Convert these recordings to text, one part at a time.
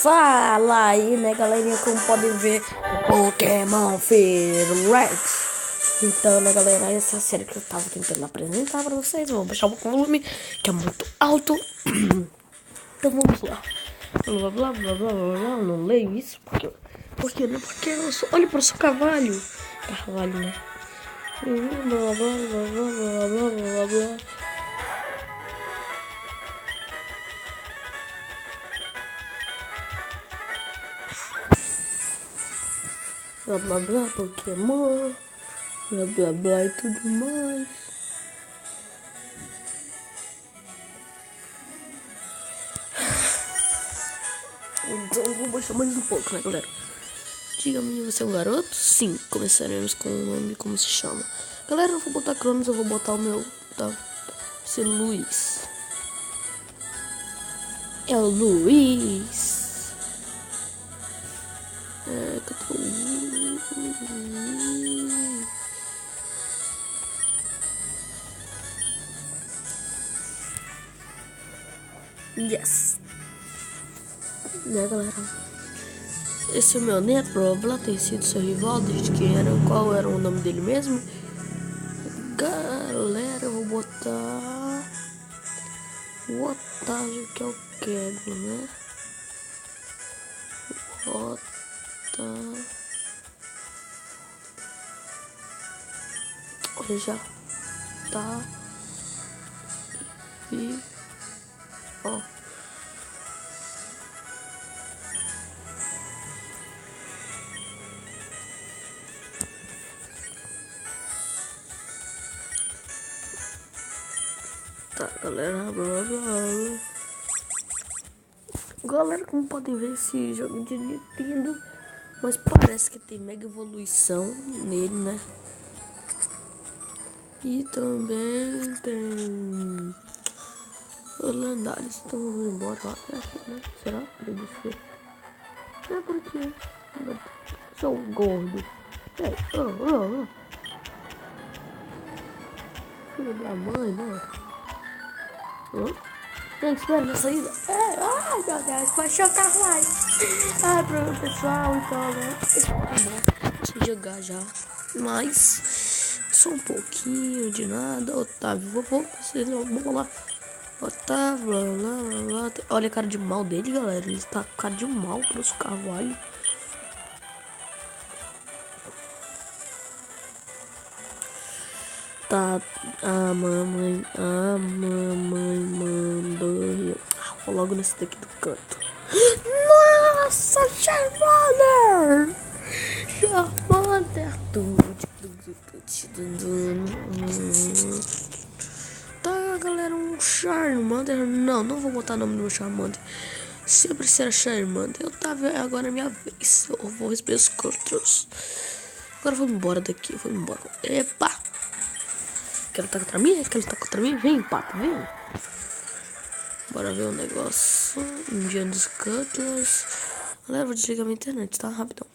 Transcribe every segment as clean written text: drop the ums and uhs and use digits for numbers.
Fala aí, né, galerinha, como podem ver, o Pokémon Rex. Então, né, galera, essa série que eu tava tentando apresentar pra vocês. Eu vou baixar o volume, que é muito alto. Então vamos lá. Blá, blá, blá, blá, blá, blá. Eu não leio isso, porque eu sou... Olha para o seu cavalo. Carvalho, né? Blá, blá, blá, blá, blá, blá, blá, blá. Blá blá blá, Pokémon, blá blá blá e tudo mais. Então vou baixar mais um pouco, né, galera? Diga-me, você é um garoto? Sim, começaremos com o nome, como se chama. Galera, eu vou botar Cronos, eu vou botar o meu, tá? Ser Luiz. É o Luiz. É, cadê Yes. Né, galera? Esse é o meu neto, Blá tem sido seu rival desde que era. Qual era o nome dele mesmo? Galera, eu vou botar o Otávio, que é o Kevin, né? Olha, já tá. E ó, tá, galera, blá, blá. Galera, como podem ver, esse jogo de Nintendo, mas parece que tem mega evolução nele, né? E também tem os lendários. Então vamos embora lá, né? Será? Deve ser. É porque sou gordo. Filho da mãe, né? Gente, espera na saída. Ai, meu Deus, baixou o carro mais. Pronto, pessoal, então, né? Deixa eu jogar já. Mas, só um pouquinho de nada. Otávio, vou vocês vamos lá. Otávio, blá, blá, blá. Olha a cara de mal dele, galera. Ele tá com cara de mal pros cavalos. Tá, a mamãe mandou. Vou logo nesse daqui do canto. Nossa, Charmander! Charmander! Tá, galera, um Charmander. Não vou botar o nome do meu Charmander. Sempre será Charmander. Eu tava agora é minha vez. Eu vou receber os controles. Agora eu vou embora daqui. Vou embora. Epa! Quer lutar contra mim? Quer lutar contra mim? Vem, papo, vem. Bora ver o negócio. Indiano dos Cutlass. Galera, vou desligar minha internet, tá? Rapidão.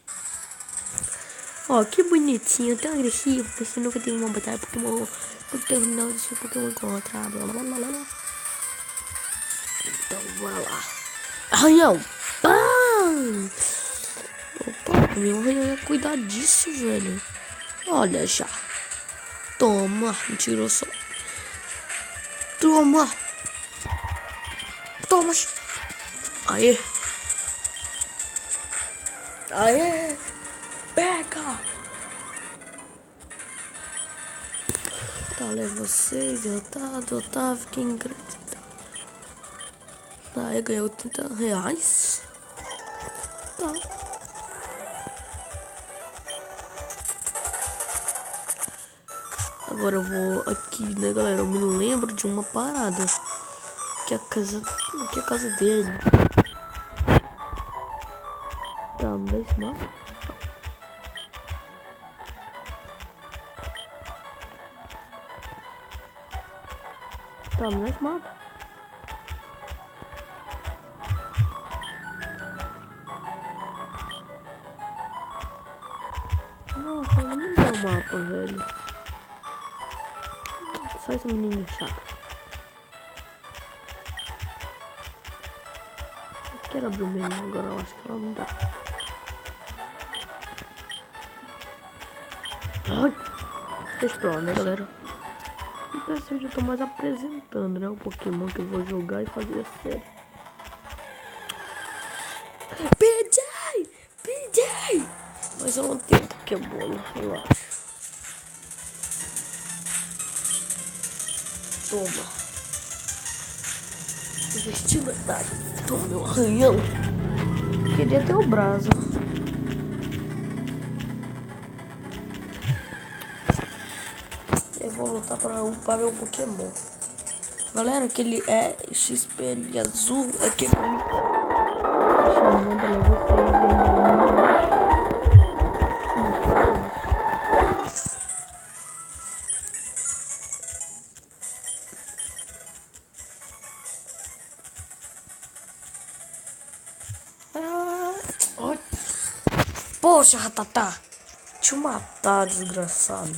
Ó, que bonitinho, tão agressivo. Você nunca teve uma batalha Pokémon. Por terminar de seu Pokémon contra. Blá, blá, blá, blá. Então, bora lá. Arranhão! Pam! Opa, meu arranhão ia cuidar disso, velho. Olha já. Toma, tirou só. Toma. Toma. Aê. Aê. Pega. Tá, leva vocês. Otávio, quem acredita? Tá, eu ganhei R$80. Tá. Agora eu vou aqui, né, galera? Eu me lembro de uma parada. Que é a casa dele. Tá, não é isso não? Tá, não é isso não? Nossa, não me dá o mapa, velho. Só esse menino chato. Quero abrir o menu agora, eu acho que ela não dá. Ai, deixa pra lá, né, galera? Então esse vídeo eu tô mais apresentando, né? O Pokémon que eu vou jogar e fazer a série. PJ! PJ! Mas eu não tenho Pokébola, eu acho. Toma. Vestido da... Toma meu arranhão. Queria ter o Brasa. Eu vou lutar para upar meu Pokémon. Galera, aquele XP azul é que pra mim. Chamando ela vocês. Poxa, Ratatá. Deixa eu matar, desgraçado.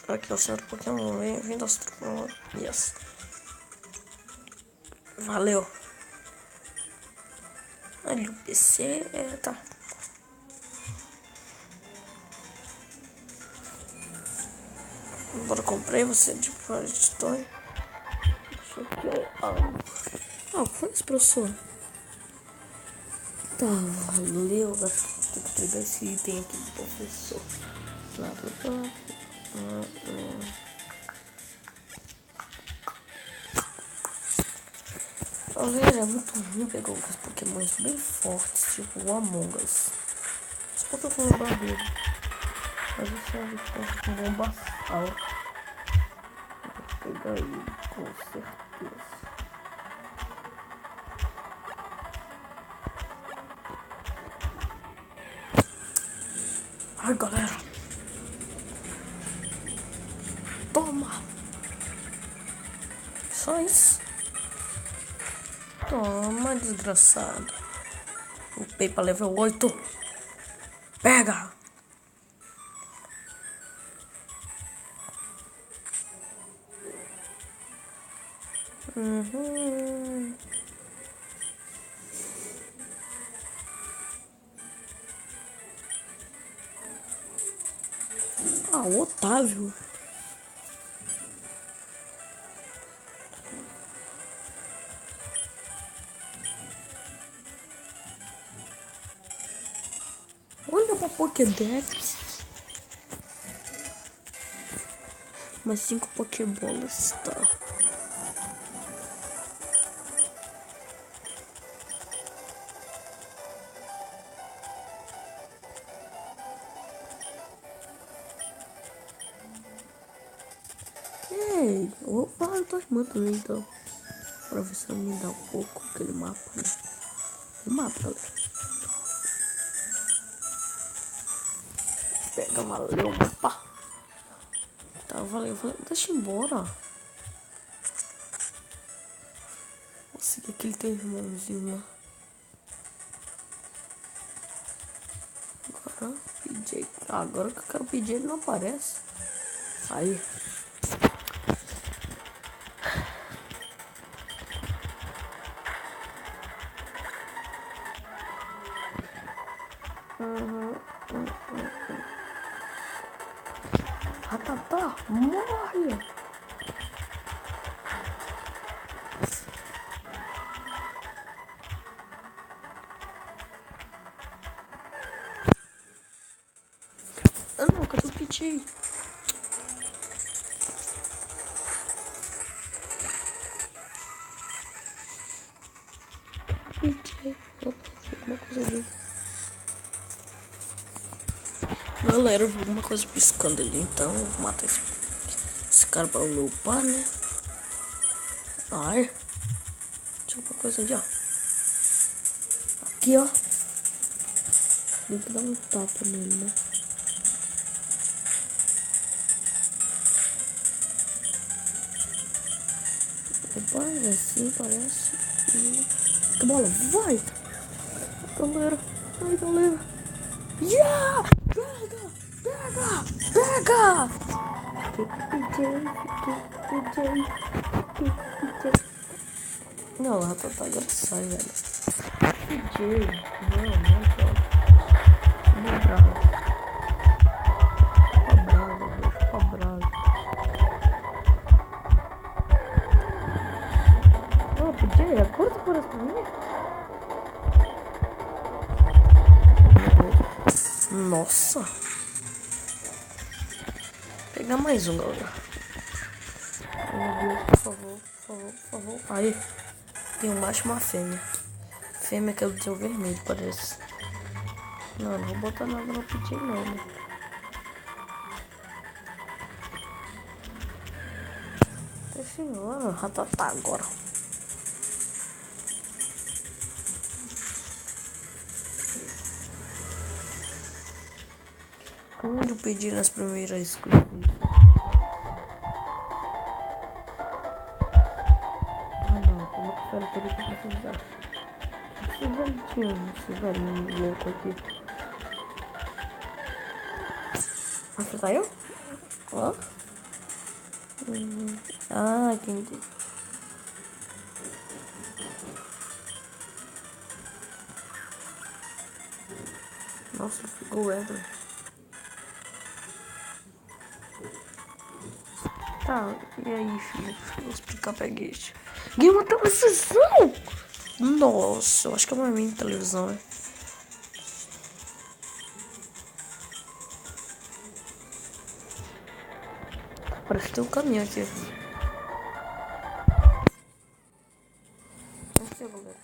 Aqui é o centro Pokémon. Vem das tropas. Yes. Valeu. Ali o PC tá. Agora comprei você de Toy. Deixa eu ver. Foi esse, professor? Tá, valeu. Agora tem que pegar esse item aqui do professor. Galera, é muito ruim pegar os Pokémons bem fortes, tipo o Among Us. Só que eu vou lembrar dele. Mas eu só vi com Bombasaur. Vou pegar ele, com certeza. Ai, galera. Toma. Só isso. Toma, desgraçado. Upei pra level 8. Pega. O Otávio. Olha pra Pokédex. Mais 5 Pokébolas, tá. Ei, opa, eu tô armando então. Pra ver se me dá um pouco aquele mapa, né? O mapa, galera. Pega, valeu, mapa. Tá, valeu. Deixa eu ir embora. Vou seguir aquele teu irmãozinho lá. Agora, PJ. Agora que eu quero pedir, ele não aparece. Aí. Ratatá, morre! Não, cadê o PJ? PJ, opa, alguma coisa ali. Galera, eu vi alguma coisa piscando ali, então eu vou matar esse cara para o meu pai, né? Ai, tinha alguma coisa ali, ó. Aqui, ó. Tem que dar um tapa nele, né? Opa, assim parece. Que bola, vai! galera. Ai, galera. Yeah! Pega! Pega! Pega! Não, a Ratatá agora sai, velho. DJ, não pode. Tô bravo. Tô bravo, velho. Tô bravo. Ô, DJ, acorda por essa minha. Nossa. Pegar mais um, galera. Meu Deus, por favor, por favor, por favor. Aí. Tem um macho e uma fêmea. Fêmea que é do seu vermelho, parece. Não vou botar nada no PT não, né? Tá chegando, Ratatá agora. Onde eu pedi nas primeiras coisas? Ah não, como que eu quero que eu precisar? Esse velhinho louco aqui. Acertar eu? Ó. Ah, entendi. Nossa, ficou Edward. Tá, e aí, filho? Vou explicar pra Guiche. Ganhei uma televisão! Nossa, eu acho que é uma mini televisão, né? Parece que tem um caminhão aqui. Aqui, galera.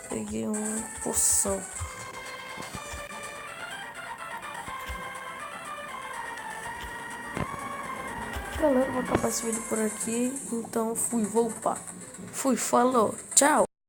Peguei uma poção. Galera, vou acabar esse vídeo por aqui. Então, fui, vou upar. Fui, falou, tchau.